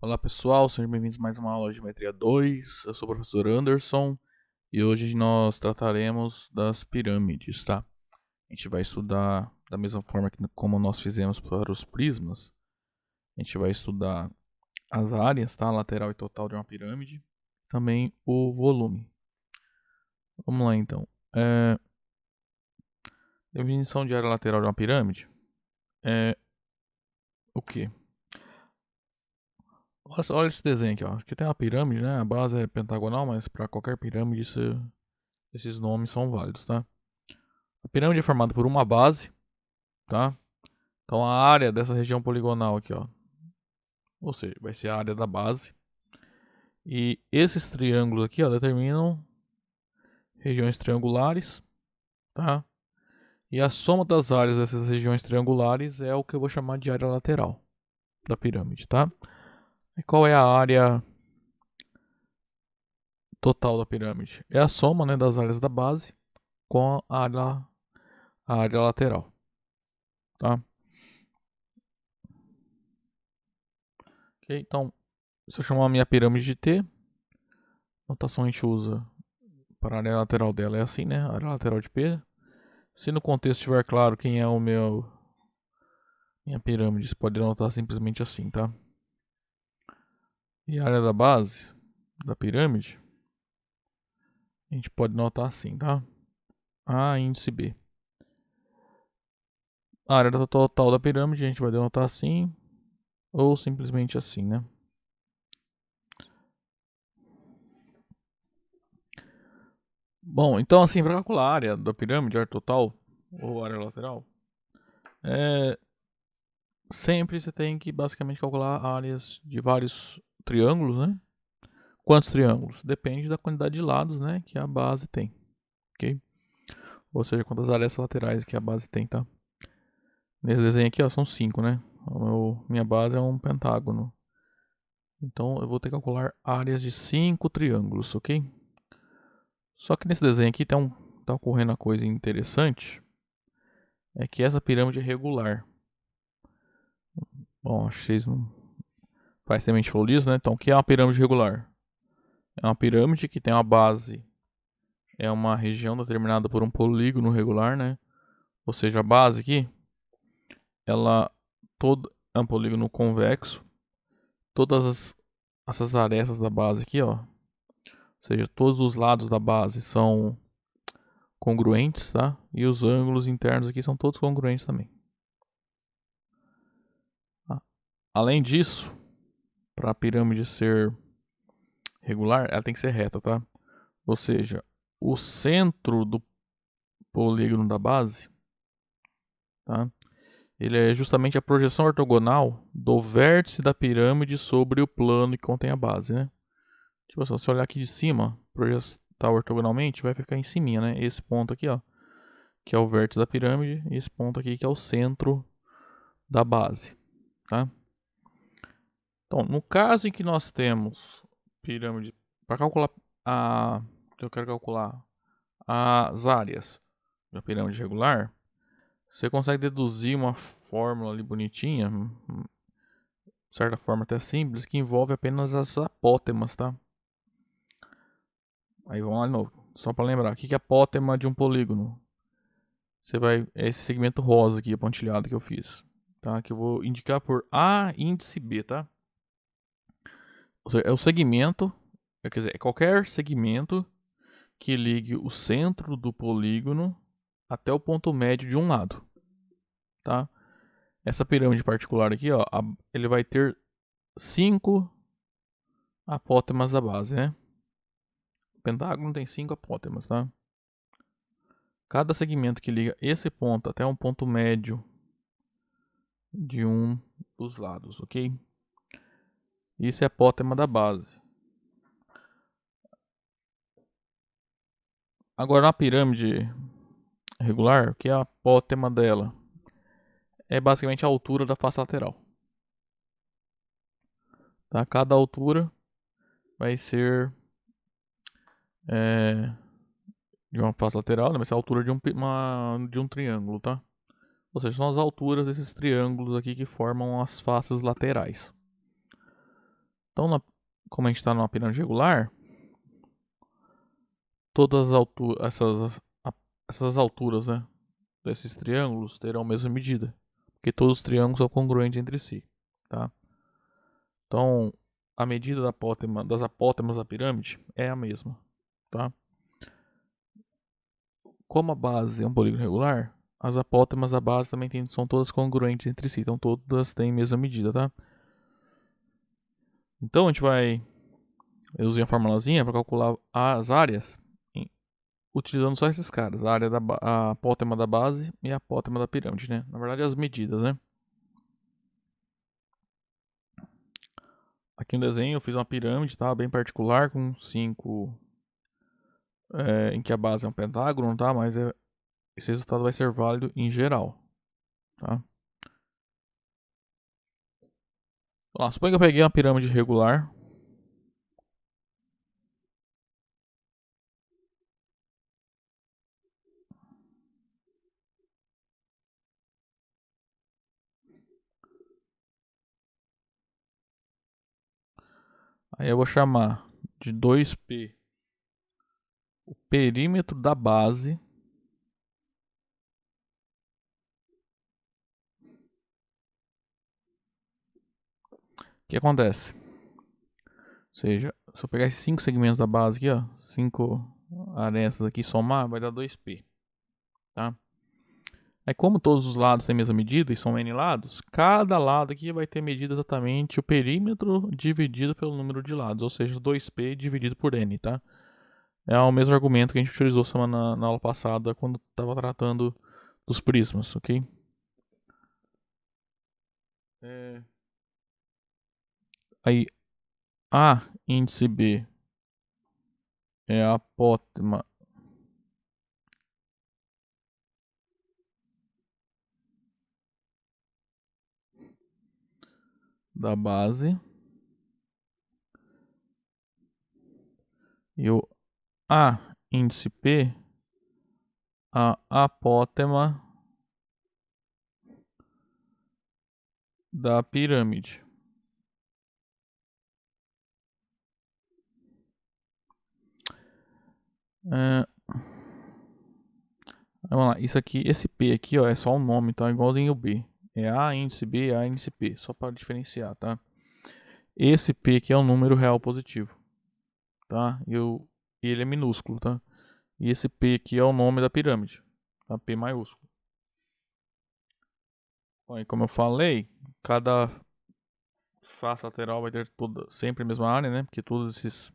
Olá pessoal, sejam bem-vindos a mais uma aula de Geometria 2. Eu sou o professor Anderson e hoje nós trataremos das pirâmides, tá? A gente vai estudar da mesma forma que como nós fizemos para os prismas. A gente vai estudar as áreas, tá? Lateral e total de uma pirâmide, também o volume. Vamos lá então. Definição de área lateral de uma pirâmide é o quê? Olha esse desenho aqui, ó. Aqui tem uma pirâmide, né? A base é pentagonal, mas para qualquer pirâmide esses nomes são válidos, tá? A pirâmide é formada por uma base, tá? Então a área dessa região poligonal aqui, ó, ou seja, vai ser a área da base. E esses triângulos aqui, ó, determinam regiões triangulares, tá? E a soma das áreas dessas regiões triangulares é o que eu vou chamar de área lateral da pirâmide, tá? E qual é a área total da pirâmide? É a soma, né, das áreas da base com a área lateral, tá? Ok, então, se eu chamar a minha pirâmide de T, a notação a gente usa para a área lateral dela é assim, né? A área lateral de P. Se no contexto estiver claro quem é minha pirâmide, você pode anotar simplesmente assim, tá? E a área da base da pirâmide, a gente pode notar assim, tá? A índice B. A área total da pirâmide a gente vai denotar assim ou simplesmente assim, né? Bom, então assim, para calcular a área da pirâmide, a área total ou área lateral, é sempre você tem que basicamente calcular áreas de vários triângulos, né? Quantos triângulos? Depende da quantidade de lados, né, que a base tem, ok? Ou seja, quantas arestas laterais que a base tem, tá? Nesse desenho aqui, ó, são 5, né? Minha base é um pentágono. Então eu vou ter que calcular áreas de 5 triângulos, ok? Só que nesse desenho aqui tá ocorrendo uma coisa interessante. É que essa pirâmide é regular. Bom, acho que vocês não faz tempo a gente falou disso, né? Então, o que é uma pirâmide regular? É uma pirâmide que tem uma base, é uma região determinada por um polígono regular, né? Ou seja, a base aqui, ela todo é um polígono convexo. Essas arestas da base aqui, ó, ou seja, todos os lados da base são congruentes, tá? E os ângulos internos aqui são todos congruentes também. Tá? Além disso, para a pirâmide ser regular, ela tem que ser reta, tá? Ou seja, o centro do polígono da base, tá? Ele é justamente a projeção ortogonal do vértice da pirâmide sobre o plano que contém a base, né? Tipo assim, se você olhar aqui de cima, projetar ortogonalmente, vai ficar em cima, né? Esse ponto aqui, ó, que é o vértice da pirâmide, e esse ponto aqui que é o centro da base, tá? Então, no caso em que nós temos pirâmide, para calcular eu quero calcular as áreas da pirâmide regular, você consegue deduzir uma fórmula ali bonitinha, de certa forma até simples, que envolve apenas as apótemas, tá? Aí vamos lá de novo, só para lembrar, o que é apótema de um polígono? É esse segmento rosa aqui, pontilhado que eu fiz, tá? Que eu vou indicar por A índice B, tá? Ou seja, é o segmento, quer dizer, é qualquer segmento que ligue o centro do polígono até o ponto médio de um lado, tá? Essa pirâmide particular aqui, ó, ele vai ter 5 apótemas da base, né? O pentágono tem 5 apótemas, tá? Cada segmento que liga esse ponto até um ponto médio de um dos lados, ok? Isso é a apótema da base. Agora na pirâmide regular, o que é a apótema dela? É basicamente a altura da face lateral. Tá? Cada altura vai ser de uma face lateral, né? Vai ser a altura de um triângulo, tá? Ou seja, são as alturas desses triângulos aqui que formam as faces laterais. Então, como a gente está numa pirâmide regular, todas as alturas, essas alturas, né, desses triângulos terão a mesma medida, porque todos os triângulos são congruentes entre si, tá? Então, a medida das apótemas da pirâmide é a mesma, tá? Como a base é um polígono regular, as apótemas da base também são todas congruentes entre si, então todas têm a mesma medida, tá? Então a gente vai, eu usei a formulazinha para calcular as áreas utilizando só esses caras, a apótema da base e a apótema da pirâmide, né? Na verdade, as medidas, né? Aqui no desenho eu fiz uma pirâmide, tá? Bem particular, com 5, em que a base é um pentágono, tá? Mas esse resultado vai ser válido em geral, tá? Lá, suponha que eu peguei uma pirâmide regular. Aí eu vou chamar de 2P o perímetro da base. O que acontece? Ou seja, se eu pegar esses 5 segmentos da base aqui, ó, 5 arestas aqui, somar, vai dar 2P, tá? Aí como todos os lados têm a mesma medida e são n lados, cada lado aqui vai ter medida exatamente o perímetro dividido pelo número de lados, ou seja, 2P dividido por n, tá? É o mesmo argumento que a gente utilizou na aula passada quando estava tratando dos prismas, ok? Aí A índice B é a apótema da base e o A índice P a apótema da pirâmide. Vamos lá, isso aqui, esse P aqui, ó, é só um nome, tá? Igualzinho o B. É A índice B, A índice P, só para diferenciar, tá? Esse P aqui é um número real positivo, tá? E ele é minúsculo, tá? E esse P aqui é o nome da pirâmide, tá? P maiúsculo. Bom, e como eu falei, cada face lateral vai ter sempre a mesma área, né? Porque todos esses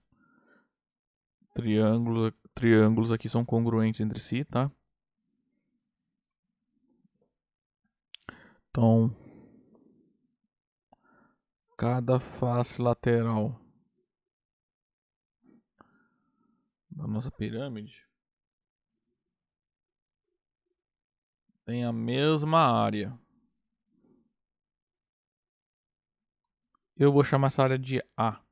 triângulos aqui são congruentes entre si, tá? Então, cada face lateral da nossa pirâmide tem a mesma área. Eu vou chamar essa área de A.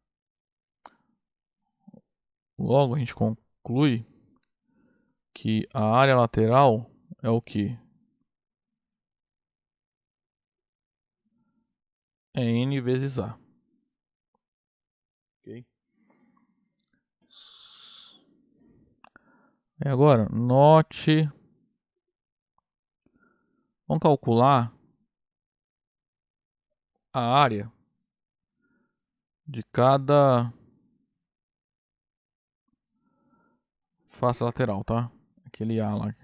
Logo, a gente conclui que a área lateral é o que? É N vezes A. Ok? E agora, note. Vamos calcular a área de cada face lateral, tá? Aquele A lá.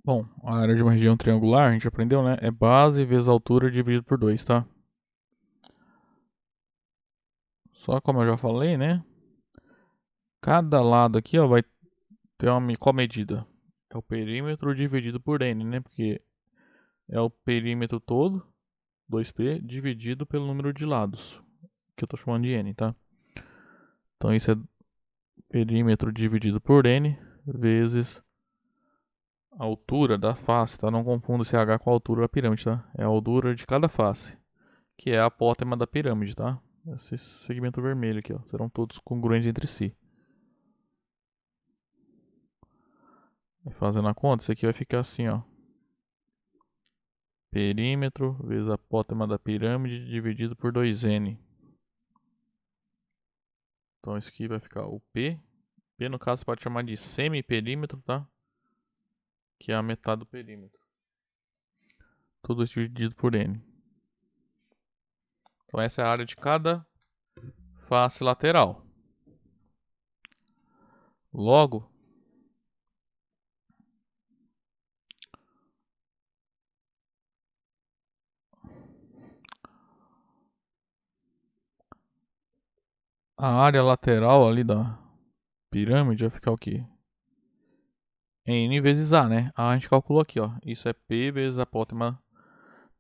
Bom, a área de uma região triangular, a gente aprendeu, né? É base vezes altura dividido por 2, tá? Só como eu já falei, né? Cada lado aqui, ó, vai ter qual medida? É o perímetro dividido por n, né? Porque é o perímetro todo, 2p, dividido pelo número de lados, que eu tô chamando de n, tá? Então isso é perímetro dividido por n vezes a altura da face, tá? Não confunda esse H com a altura da pirâmide, tá? É a altura de cada face, que é a apótema da pirâmide, tá? Esse segmento vermelho aqui, ó, serão todos congruentes entre si. E fazendo a conta, isso aqui vai ficar assim, ó. Perímetro vezes a apótema da pirâmide dividido por 2n. Então isso aqui vai ficar o P. P no caso você pode chamar de semiperímetro, tá? Que é a metade do perímetro. Tudo isso dividido por n. Então essa é a área de cada face lateral. Logo, a área lateral ali da pirâmide vai ficar o quê? N vezes A, né? A gente calculou aqui, ó. Isso é P vezes a apótema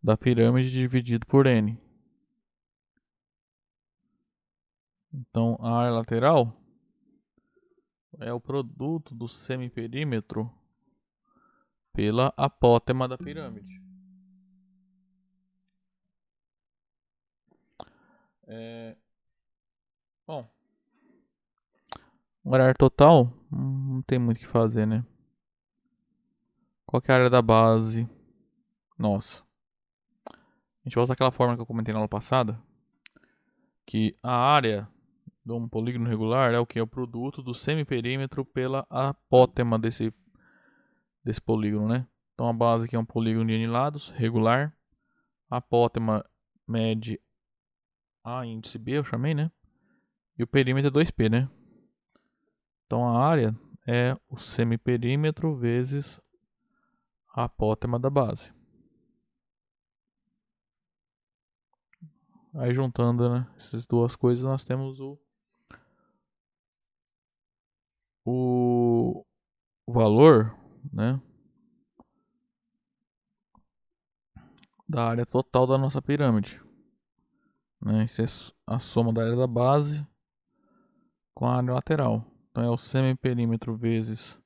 da pirâmide dividido por N. Então, a área lateral é o produto do semiperímetro pela apótema da pirâmide. Bom, o área total não tem muito o que fazer, né? Qual que é a área da base? Nossa. A gente vai usar aquela fórmula que eu comentei na aula passada, que a área de um polígono regular é o que? É o produto do semiperímetro pela apótema desse polígono, né? Então a base aqui é um polígono de n lados, regular. A apótema mede A índice B, eu chamei, né? E o perímetro é 2π, né? Então a área é o semiperímetro vezes a apótema da base. Aí juntando, né, essas duas coisas, nós temos o valor, né, da área total da nossa pirâmide. Né? Isso é a soma da área da base com a área lateral. Então é o semiperímetro vezes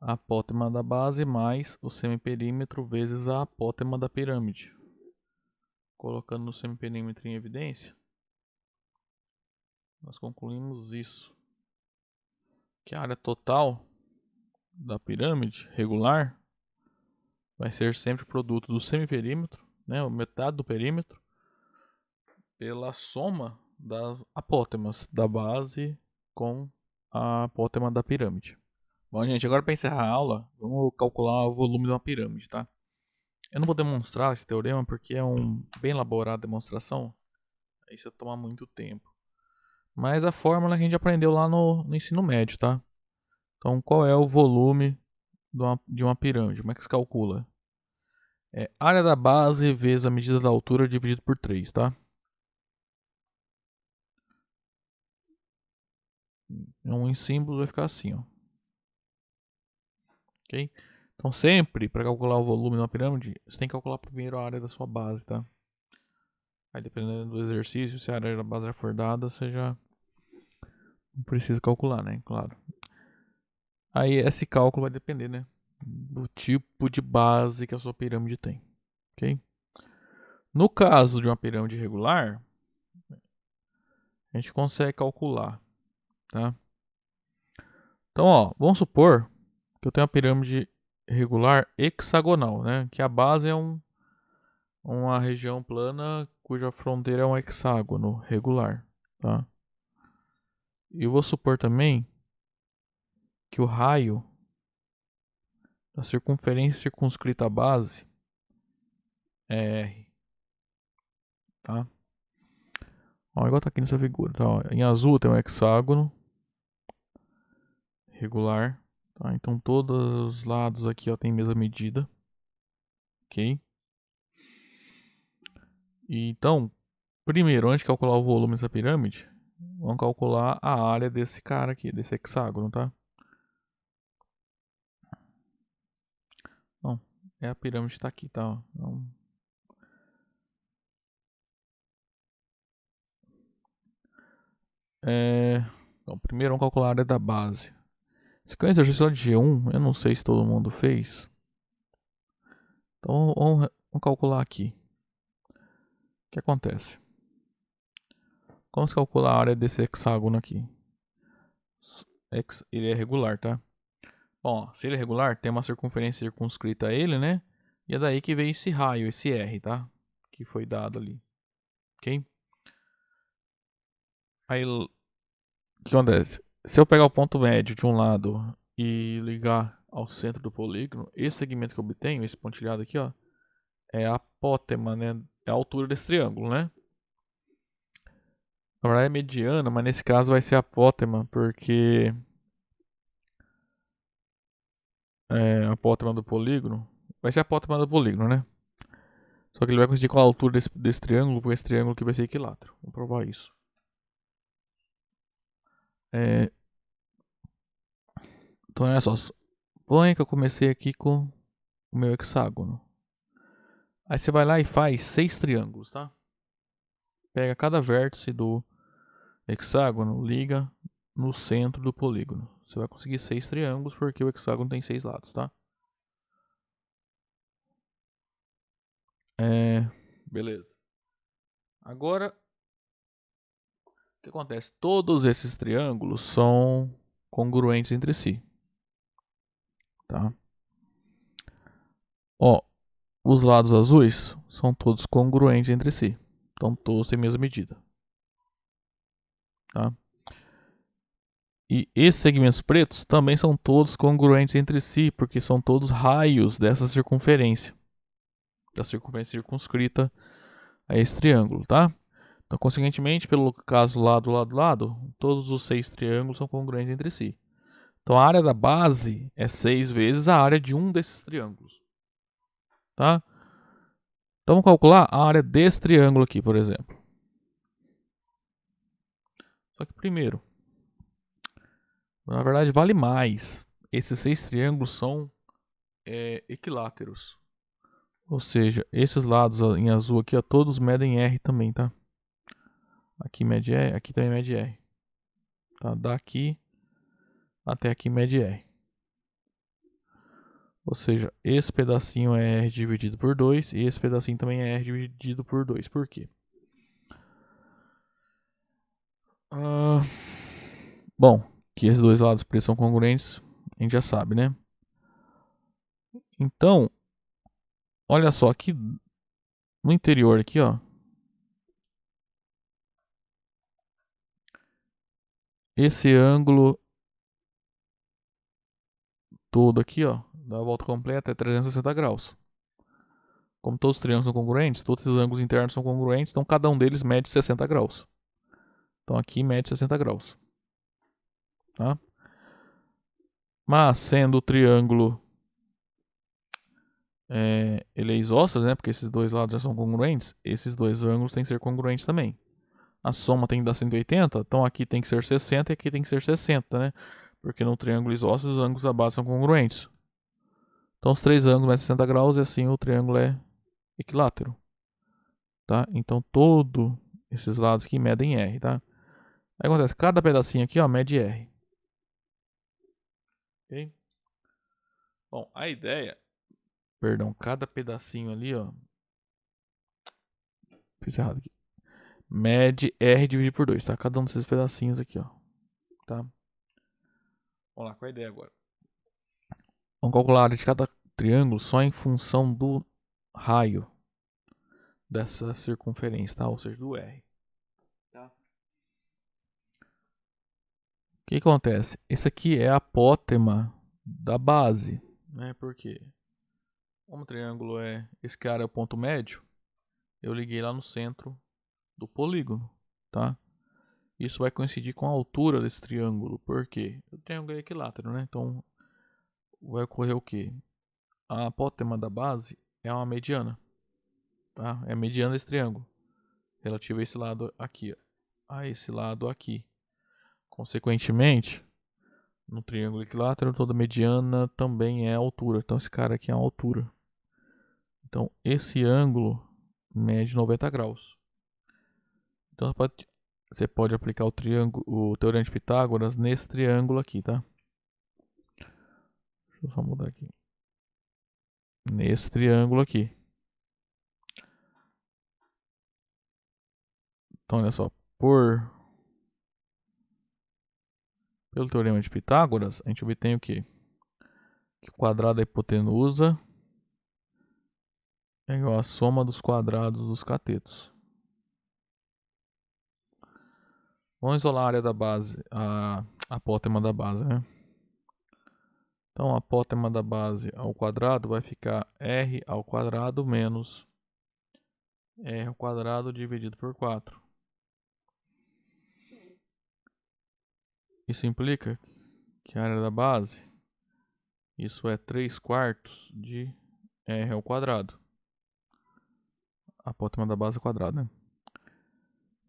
a apótema da base mais o semiperímetro vezes a apótema da pirâmide. Colocando o semiperímetro em evidência, nós concluímos isso. Que a área total da pirâmide regular vai ser sempre produto do semiperímetro, né, metade do perímetro, pela soma das apótemas da base com a apótema da pirâmide. Bom, gente, agora para encerrar a aula, vamos calcular o volume de uma pirâmide, tá? Eu não vou demonstrar esse teorema porque é um bem elaborada demonstração, aí isso vai tomar muito tempo. Mas a fórmula que a gente aprendeu lá no ensino médio, tá? Então, qual é o volume de uma pirâmide? Como é que se calcula? É área da base vezes a medida da altura dividido por 3, tá? Em símbolos vai ficar assim, ó. Ok? Então sempre, para calcular o volume de uma pirâmide, você tem que calcular primeiro a área da sua base, tá? Aí dependendo do exercício, se a área da base já for dada, você já não precisa calcular, né? Claro. Aí esse cálculo vai depender, né? Do tipo de base que a sua pirâmide tem. Ok? No caso de uma pirâmide regular, a gente consegue calcular, tá? Então, ó, vamos supor que eu tenho uma pirâmide regular hexagonal, né? Que a base é uma região plana cuja fronteira é um hexágono regular, tá? E eu vou supor também que o raio da circunferência circunscrita à base é R, tá? Ó, igual tá aqui nessa figura, tá? Ó, em azul tem um hexágono regular, tá? Então todos os lados aqui, ó, tem a mesma medida, ok? E então, primeiro, antes de calcular o volume dessa pirâmide, vamos calcular a área desse cara aqui, desse hexágono, tá? Não, é a pirâmide que tá aqui, tá? Então, então, primeiro vamos calcular a área da base. Esse aqui é um exercício de G1, eu não sei se todo mundo fez. Então vamos calcular aqui. O que acontece? Como se calcula a área desse hexágono aqui? Ele é regular, tá? Bom, se ele é regular, tem uma circunferência circunscrita a ele, né? E é daí que veio esse raio, esse R, tá? Que foi dado ali. Ok? Aí, o que acontece? Se eu pegar o ponto médio de um lado e ligar ao centro do polígono, esse segmento que eu obtenho, esse pontilhado aqui, ó, é a apótema, né? É a altura desse triângulo, né? Na verdade é mediana, mas nesse caso vai ser apótema, porque a apótema do polígono vai ser a apótema do polígono, né? Só que ele vai coincidir com a altura desse triângulo, porque esse triângulo aqui vai ser equilátero. Vamos provar isso. Então olha só, suponha que eu comecei aqui com o meu hexágono. Aí você vai lá e faz 6 triângulos, tá? Pega cada vértice do hexágono, liga no centro do polígono. Você vai conseguir 6 triângulos porque o hexágono tem 6 lados, tá? Beleza. Agora, o que acontece? Todos esses triângulos são congruentes entre si, tá? Ó, os lados azuis são todos congruentes entre si. Então todos têm a mesma medida, tá? E esses segmentos pretos também são todos congruentes entre si, porque são todos raios dessa circunferência. Da circunferência circunscrita a esse triângulo, tá? Então, consequentemente, pelo caso lado, lado, lado, todos os 6 triângulos são congruentes entre si. Então, a área da base é 6 vezes a área de um desses triângulos, tá? Então, vamos calcular a área desse triângulo aqui, por exemplo. Só que primeiro, na verdade, vale mais. Esses 6 triângulos são equiláteros. Ou seja, esses lados em azul aqui, ó, todos medem R também, tá? Aqui mede R, aqui também mede R. Tá? Daqui até aqui mede R. Ou seja, esse pedacinho é R dividido por 2 e esse pedacinho também é R dividido por 2. Por quê? Bom, que esses dois lados pretos são congruentes, a gente já sabe, né? Então, olha só, aqui no interior aqui, ó. Esse ângulo todo aqui, ó, da volta completa é 360 graus. Como todos os triângulos são congruentes, todos esses ângulos internos são congruentes, então cada um deles mede 60 graus. Então aqui mede 60 graus. Tá? Mas sendo o triângulo ele é isósceles, né? Porque esses dois lados já são congruentes, esses dois ângulos têm que ser congruentes também. A soma tem que dar 180, então aqui tem que ser 60 e aqui tem que ser 60, né? Porque no triângulo isósceles os ângulos da base são congruentes. Então os três ângulos medem 60 graus e assim o triângulo é equilátero. Tá? Então todos esses lados aqui medem R, tá? Aí acontece, cada pedacinho aqui, ó, mede R. Ok? Bom, a ideia... Perdão, cada pedacinho ali, ó... Fiz errado aqui. Mede R dividido por 2, tá? Cada um desses pedacinhos aqui, ó. Tá? Vamos lá, qual a ideia agora? Vamos calcular a área de cada triângulo só em função do raio dessa circunferência, tá? Ou seja, do R. Tá? O que acontece? Esse aqui é a apótema da base, né? Porque como o triângulo esse cara é o ponto médio, eu liguei lá no centro do polígono, tá? Isso vai coincidir com a altura desse triângulo, porque o triângulo é equilátero, né? Então vai ocorrer o quê? A apótema da base é uma mediana, tá? É a mediana desse triângulo, relativa a esse lado aqui, a esse lado aqui. Consequentemente, no triângulo equilátero, toda mediana também é a altura. Então esse cara aqui é a altura. Então esse ângulo mede 90 graus. Então você pode aplicar o teorema de Pitágoras nesse triângulo aqui, tá? Deixa eu só mudar aqui. Nesse triângulo aqui. Então, olha só. Pelo teorema de Pitágoras, a gente obtém o quê? Que o quadrado da hipotenusa é igual à soma dos quadrados dos catetos. Vamos isolar a área da base, a apótema da base, né? Então, a apótema da base ao quadrado vai ficar r ao quadrado menos r ao quadrado dividido por 4. Isso implica que a área da base, isso é 3/4 de r ao quadrado. A apótema da base ao quadrado, né?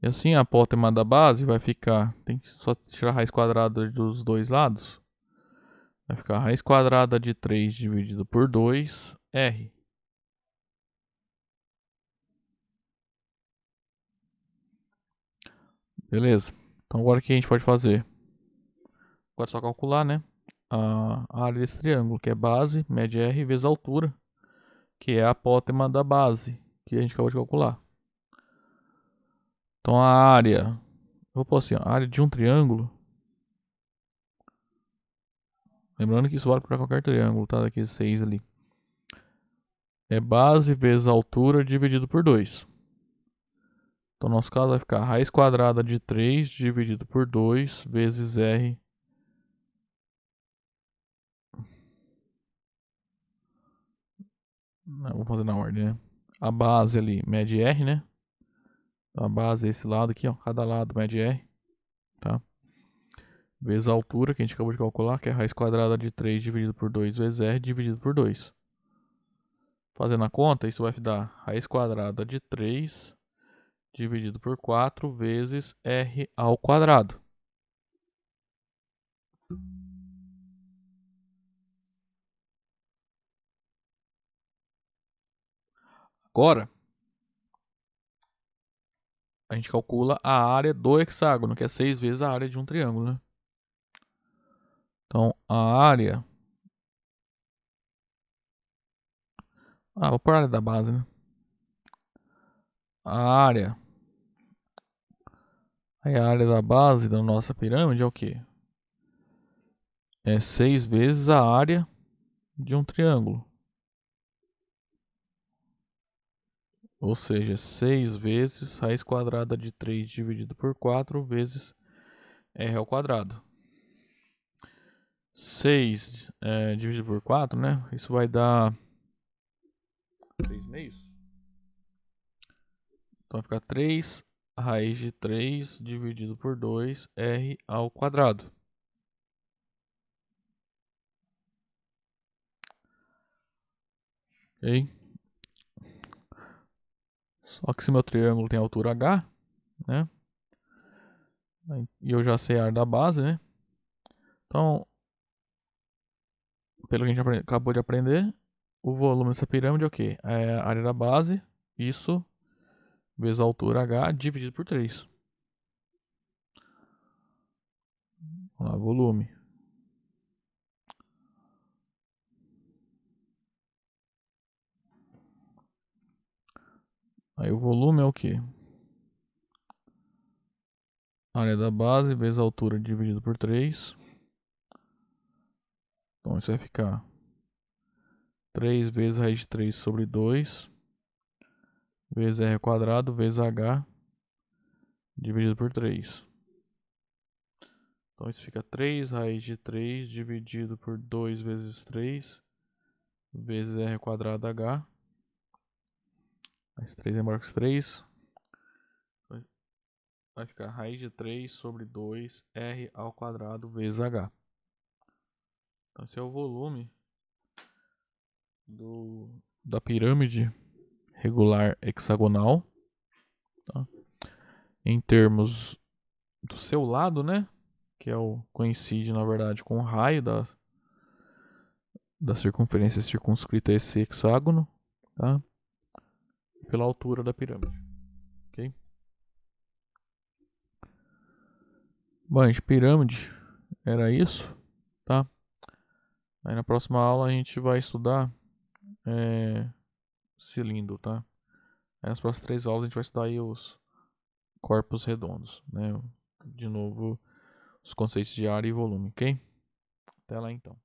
E assim a apótema da base vai ficar, tem que só tirar a raiz quadrada dos dois lados. Vai ficar a raiz quadrada de 3 dividido por 2, r. Beleza. Então agora o que a gente pode fazer? Agora é só calcular, né? A área desse triângulo, que é base, média r, vezes a altura, que é a apótema da base, que a gente acabou de calcular. Então a área, vou pôr assim, a área de um triângulo. Lembrando que isso vale para qualquer triângulo, tá? Daqueles 6 ali. É base vezes a altura dividido por 2. Então, no nosso caso, vai ficar raiz quadrada de 3 dividido por 2 vezes r. Não, vou fazer na ordem, né? A base ali mede r, né? Então, a base é esse lado aqui, ó. Cada lado mede r, tá? Vezes a altura, que a gente acabou de calcular, que é raiz quadrada de 3 dividido por 2 vezes r dividido por 2. Fazendo a conta, isso vai dar raiz quadrada de 3 dividido por 4 vezes r ao quadrado. Agora, a gente calcula a área do hexágono, que é 6 vezes a área de um triângulo, né? Então, a área... vou pôr a área da base, né? A área da base da nossa pirâmide é o quê? É 6 vezes a área de um triângulo. Ou seja, 6 vezes raiz quadrada de 3 dividido por 4 vezes r ao quadrado. 6 dividido por 4, né? Isso vai dar 3 meios. Então vai ficar 3 raiz de 3 dividido por 2 r ao quadrado. Ok? Só que se meu triângulo tem altura h, né? E eu já sei a área da base, né? Então, pelo que a gente acabou de aprender, o volume dessa pirâmide é o quê? É a área da base, isso, vezes a altura h, dividido por 3. Vamos lá, volume. Aí o volume é o quê? Área da base vezes a altura dividido por 3. Então isso vai ficar 3 vezes raiz de 3 sobre 2 vezes r quadrado vezes h dividido por 3. Então isso fica 3 raiz de 3 dividido por 2 vezes 3 vezes r quadrado h. Mais 3 embora com 3. Vai ficar raiz de 3 sobre 2 r ao quadrado vezes h. Então esse é o volume da pirâmide regular hexagonal, tá? Em termos do seu lado, né? Que é o coincide na verdade com o raio da circunferência circunscrita a esse hexágono, tá? Pela altura da pirâmide, ok? Bom, gente, pirâmide era isso, tá? Aí na próxima aula a gente vai estudar cilindro, tá? Aí nas próximas 3 aulas a gente vai estudar aí os corpos redondos, né? De novo, os conceitos de área e volume, ok? Até lá então.